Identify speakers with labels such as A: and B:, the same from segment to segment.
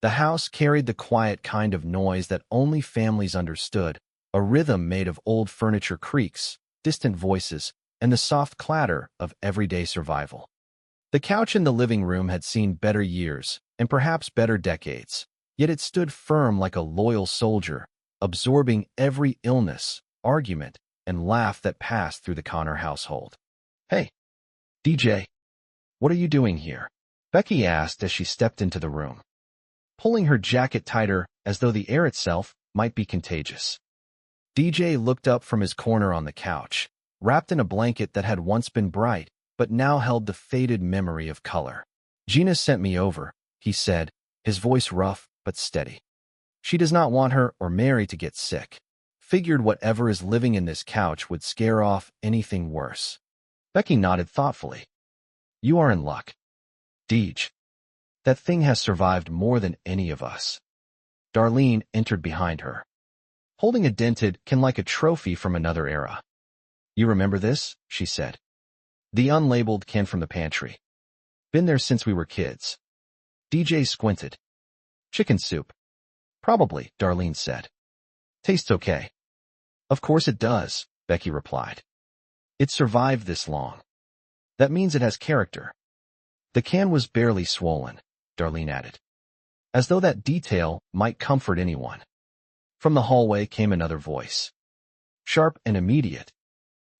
A: The house carried the quiet kind of noise that only families understood, a rhythm made of old furniture creaks, distant voices, and the soft clatter of everyday survival. The couch in the living room had seen better years, and perhaps better decades, yet it stood firm like a loyal soldier, absorbing every illness, argument, and laugh that passed through the Connor household. "Hey, DJ, what are you doing here?" Becky asked as she stepped into the room, pulling her jacket tighter as though the air itself might be contagious. DJ looked up from his corner on the couch, wrapped in a blanket that had once been bright, but now held the faded memory of color. "Gina sent me over," he said, his voice rough but steady. "She does not want her or Mary to get sick. Figured whatever is living in this couch would scare off anything worse." Becky nodded thoughtfully. "You are in luck, Deej. That thing has survived more than any of us." Darlene entered behind her, holding a dented can like a trophy from another era. "You remember this?" she said. "The unlabeled can from the pantry. Been there since we were kids." DJ squinted. "Chicken soup." "Probably," Darlene said. "Tastes okay." "Of course it does," Becky replied. "It survived this long. That means it has character." "The can was barely swollen," Darlene added, as though that detail might comfort anyone. From the hallway came another voice, sharp and immediate.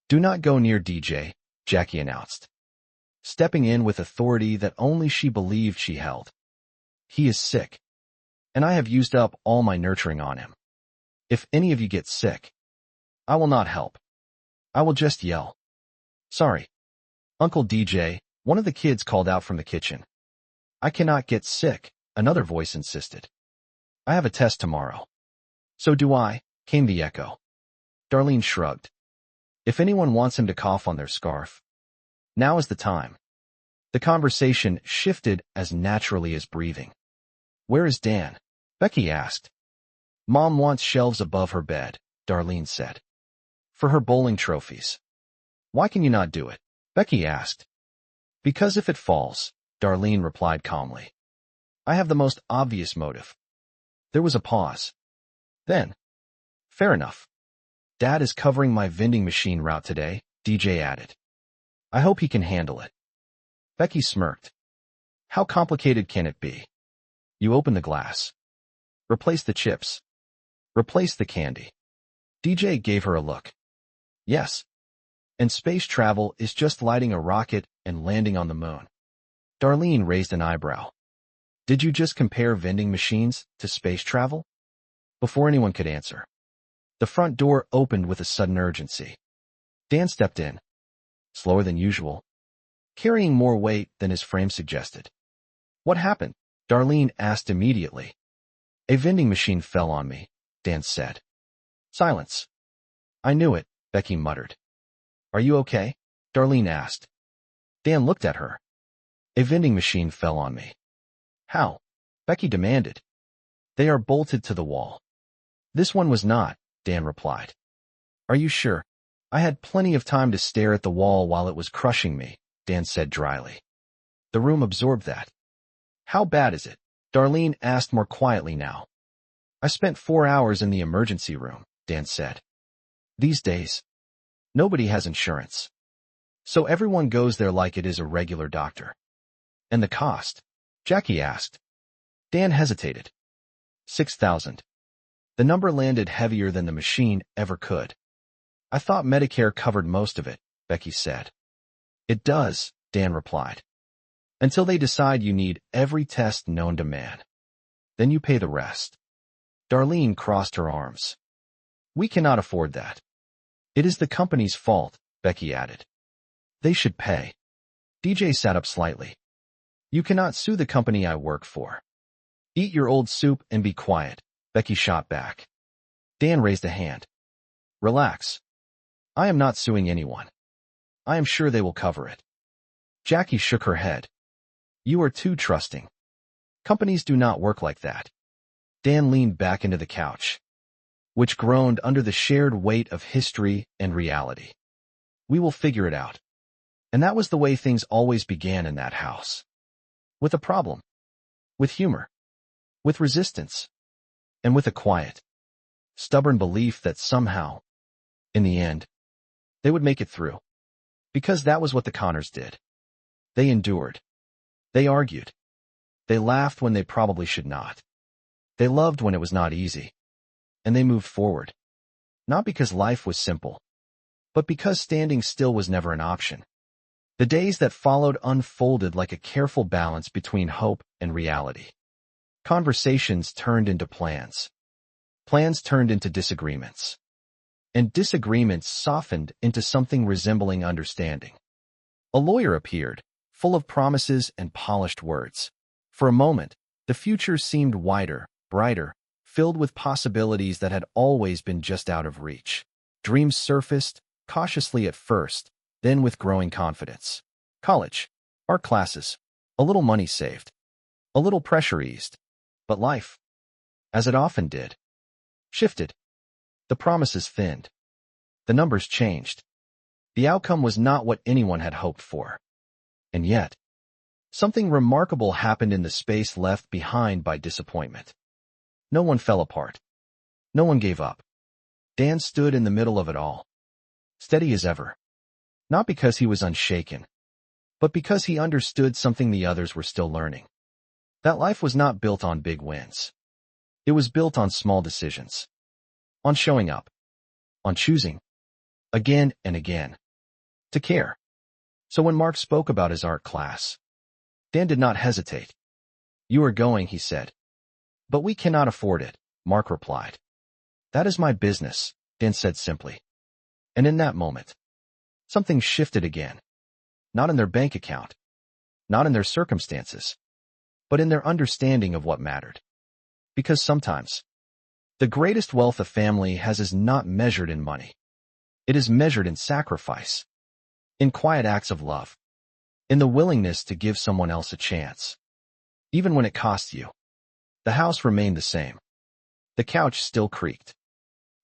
A: "Do not go near DJ," Jackie announced, stepping in with authority that only she believed she held. "He is sick, and I have used up all my nurturing on him. If any of you get sick, I will not help. I will just yell. Sorry, Uncle DJ," one of the kids called out from the kitchen. "I cannot get sick," another voice insisted. "I have a test tomorrow." "So do I," came the echo. Darlene shrugged. "If anyone wants him to cough on their scarf, now is the time." The conversation shifted as naturally as breathing. "Where is Dan?" Becky asked. "Mom wants shelves above her bed," Darlene said. "For her bowling trophies." "Why can you not do it?" Becky asked. "Because if it falls," Darlene replied calmly, "I have the most obvious motive." There was a pause. Then, "Fair enough. Dad is covering my vending machine route today," DJ added. "I hope he can handle it." Becky smirked. "How complicated can it be? You open the glass. Replace the chips. Replace the candy." DJ gave her a look. "Yes. And space travel is just lighting a rocket and landing on the moon." Darlene raised an eyebrow. "Did you just compare vending machines to space travel?" Before anyone could answer, the front door opened with a sudden urgency. Dan stepped in, slower than usual, carrying more weight than his frame suggested. "What happened?" Darlene asked immediately. "A vending machine fell on me," Dan said. Silence. "I knew it," Becky muttered. "Are you okay?" Darlene asked. Dan looked at her. "A vending machine fell on me." "How?" Becky demanded. "They are bolted to the wall." "This one was not," Dan replied. "Are you sure?" "I had plenty of time to stare at the wall while it was crushing me," Dan said dryly. "The room absorbed that." "How bad is it?" Darlene asked more quietly now. "I spent 4 hours in the emergency room," Dan said. "These days, nobody has insurance. So everyone goes there like it is a regular doctor." "And the cost?" Jackie asked. Dan hesitated. 6,000. The number landed heavier than the machine ever could. "I thought Medicare covered most of it," Becky said. "It does," Dan replied. "Until they decide you need every test known to man. Then you pay the rest." Darlene crossed her arms. "We cannot afford that." "It is the company's fault," Becky added. "They should pay." DJ sat up slightly. "You cannot sue the company I work for." "Eat your old soup and be quiet," Becky shot back. Dan raised a hand. "Relax. I am not suing anyone. I am sure they will cover it." Jackie shook her head. "You are too trusting. Companies do not work like that." Dan leaned back into the couch, which groaned under the shared weight of history and reality. "We will figure it out." And that was the way things always began in that house. With a problem. With humor. with resistance, and with a quiet, stubborn belief that somehow, in the end, they would make it through. Because that was what the Connors did. They endured. They argued. They laughed when they probably should not. They loved when it was not easy. And they moved forward. Not because life was simple, but because standing still was never an option. The days that followed unfolded like a careful balance between hope and reality. Conversations turned into plans. Plans turned into disagreements. And disagreements softened into something resembling understanding. A lawyer appeared, full of promises and polished words. For a moment, the future seemed wider, brighter, filled with possibilities that had always been just out of reach. Dreams surfaced, cautiously at first, then with growing confidence. College, art classes, a little money saved, a little pressure eased. But life, as it often did, shifted. The promises thinned. The numbers changed. The outcome was not what anyone had hoped for. And yet, something remarkable happened in the space left behind by disappointment. No one fell apart. No one gave up. Dan stood in the middle of it all, steady as ever. Not because he was unshaken, but because he understood something the others were still learning. That life was not built on big wins. It was built on small decisions. On showing up. On choosing. Again and again. To care. So when Mark spoke about his art class, Dan did not hesitate. "You are going," he said. "But we cannot afford it," Mark replied. "That is my business," Dan said simply. And in that moment, something shifted again. Not in their bank account. Not in their circumstances. But in their understanding of what mattered. Because sometimes, the greatest wealth a family has is not measured in money. It is measured in sacrifice. In quiet acts of love. In the willingness to give someone else a chance. Even when it costs you. The house remained the same. The couch still creaked.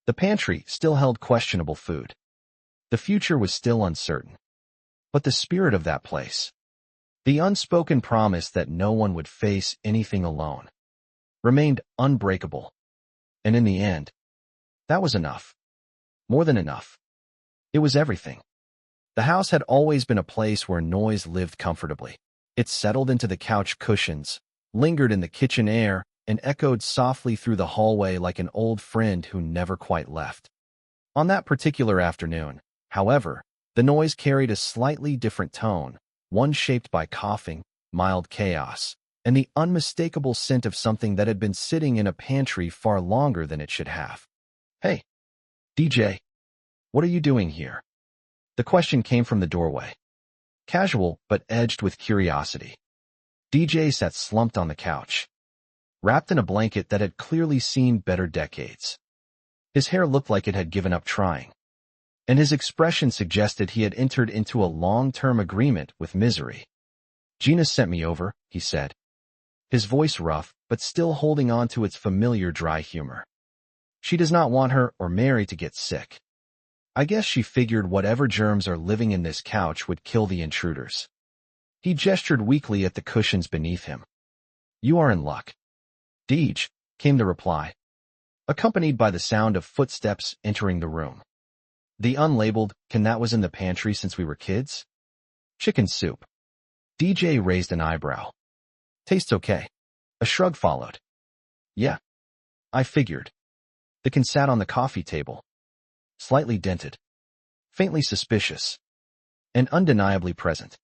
A: The pantry still held questionable food. The future was still uncertain. But the spirit of that place, the unspoken promise that no one would face anything alone, remained unbreakable. And in the end, that was enough. More than enough. It was everything. The house had always been a place where noise lived comfortably. It settled into the couch cushions, lingered in the kitchen air, and echoed softly through the hallway like an old friend who never quite left. On that particular afternoon, however, the noise carried a slightly different tone, one shaped by coughing, mild chaos, and the unmistakable scent of something that had been sitting in a pantry far longer than it should have. "Hey, DJ, what are you doing here?" The question came from the doorway. Casual, but edged with curiosity. DJ sat slumped on the couch, wrapped in a blanket that had clearly seen better decades. His hair looked like it had given up trying, and his expression suggested he had entered into a long-term agreement with misery. "Gina sent me over," he said, his voice rough, but still holding on to its familiar dry humor. "She does not want her or Mary to get sick. I guess she figured whatever germs are living in this couch would kill the intruders." He gestured weakly at the cushions beneath him. "You are in luck." "Deej," came the reply, accompanied by the sound of footsteps entering the room. "The unlabeled, can that was in the pantry since we were kids?" "Chicken soup." DJ raised an eyebrow. "Tastes okay." A shrug followed. "Yeah. I figured." The can sat on the coffee table. Slightly dented. Faintly suspicious. And undeniably present.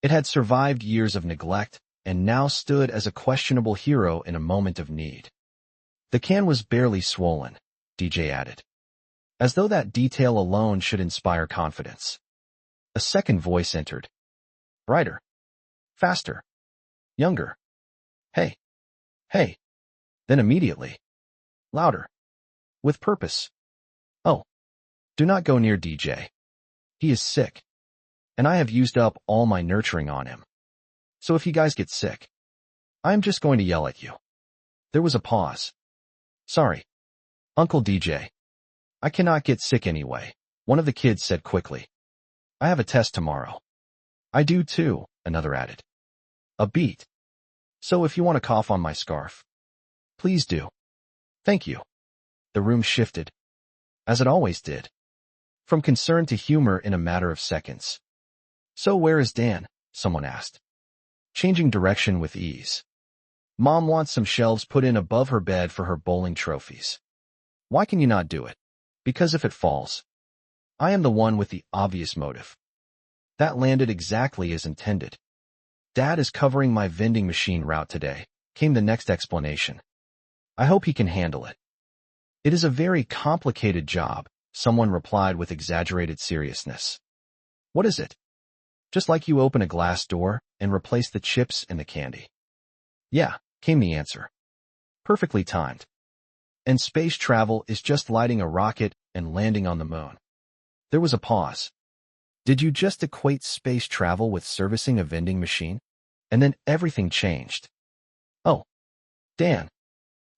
A: It had survived years of neglect, and now stood as a questionable hero in a moment of need. "The can was barely swollen," DJ added. As though that detail alone should inspire confidence. A second voice entered. Brighter. Faster. Younger. "Hey. Hey." Then immediately. Louder. With purpose. "Oh. Do not go near DJ. He is sick. And I have used up all my nurturing on him. So if you guys get sick, I am just going to yell at you." There was a pause. "Sorry. Uncle DJ. I cannot get sick anyway," one of the kids said quickly. "I have a test tomorrow." "I do too," another added. A beat. "So if you want to cough on my scarf, Please do. Thank you. The room shifted, as it always did, from concern to humor in a matter of seconds. So where is Dan? Someone asked, changing direction with ease. Mom wants some shelves put in above her bed for her bowling trophies. Why can you not do it? Because if it falls, I am the one with the obvious motive. That landed exactly as intended. Dad is covering my vending machine route today, came the next explanation. I hope he can handle it. It is a very complicated job, someone replied with exaggerated seriousness. What is it? Just like you open a glass door and replace the chips and the candy. Yeah, came the answer. Perfectly timed. And space travel is just lighting a rocket and landing on the moon. There was a pause. Did you just equate space travel with servicing a vending machine? And then everything changed. Oh, Dan.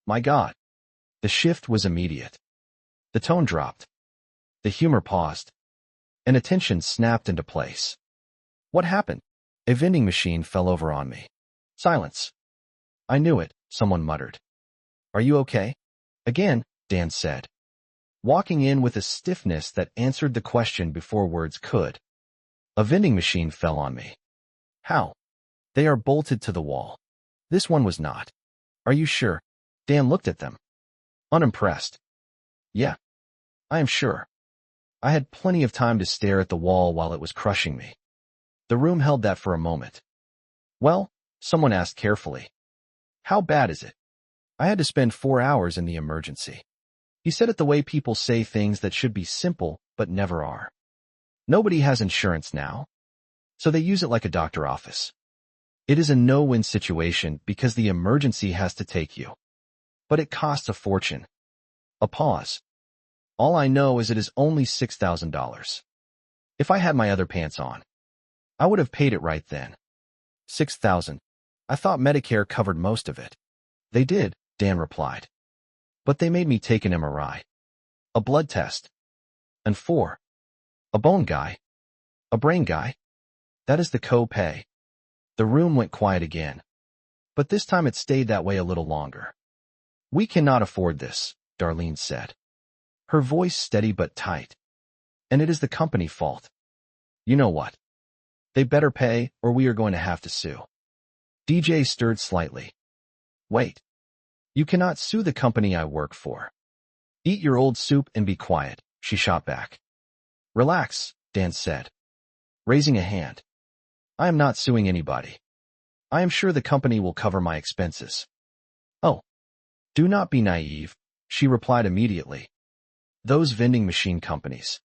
A: My God. The shift was immediate. The tone dropped. The humor paused. And attention snapped into place. What happened? A vending machine fell over on me. Silence. I knew it, someone muttered. Are you okay? Again, Dan said, walking in with a stiffness that answered the question before words could. A vending machine fell on me. How? They are bolted to the wall. This one was not. Are you sure? Dan looked at them, unimpressed. Yeah, I am sure. I had plenty of time to stare at the wall while it was crushing me. The room held that for a moment. Well, someone asked carefully. How bad is it? I had to spend 4 hours in the emergency. He said it the way people say things that should be simple but never are. Nobody has insurance now, so they use it like a doctor office. It is a no-win situation because the emergency has to take you. But it costs a fortune. A pause. All I know is it is only $6,000. If I had my other pants on, I would have paid it right then. $6,000. I thought Medicare covered most of it. They did, Dan replied. But they made me take an MRI, a blood test, and 4. A bone guy, a brain guy. That is the co-pay. The room went quiet again. But this time it stayed that way a little longer. We cannot afford this, Darlene said. Her voice steady but tight. And it is the company fault. You know what? They better pay or we are going to have to sue. DJ stirred slightly. Wait. You cannot sue the company I work for. Eat your old soup and be quiet, she shot back. Relax, Dan said, raising a hand. I am not suing anybody. I am sure the company will cover my expenses. Oh. Do not be naive, she replied immediately. Those vending machine companies.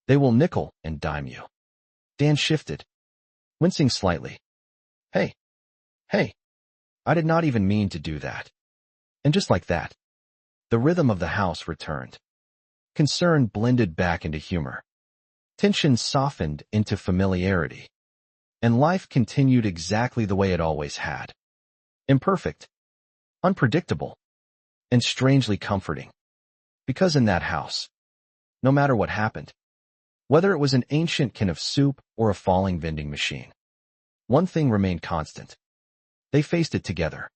A: They will nickel and dime you. Dan shifted, wincing slightly. Hey. I did not even mean to do that. And just like that, the rhythm of the house returned. Concern blended back into humor. Tension softened into familiarity. And life continued exactly the way it always had. Imperfect, unpredictable, and strangely comforting. Because in that house, no matter what happened, whether it was an ancient can of soup or a falling vending machine, one thing remained constant. They faced it together.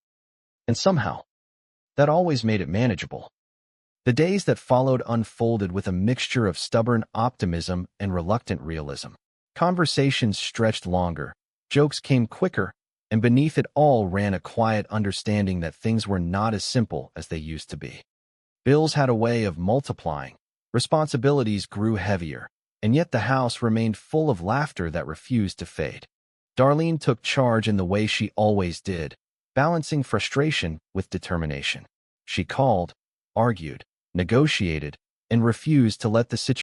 A: And somehow, that always made it manageable. The days that followed unfolded with a mixture of stubborn optimism and reluctant realism. Conversations stretched longer, jokes came quicker, and beneath it all ran a quiet understanding that things were not as simple as they used to be. Bills had a way of multiplying, responsibilities grew heavier, and yet the house remained full of laughter that refused to fade. Darlene took charge in the way she always did, balancing frustration with determination. She called, argued, negotiated, and refused to let the situation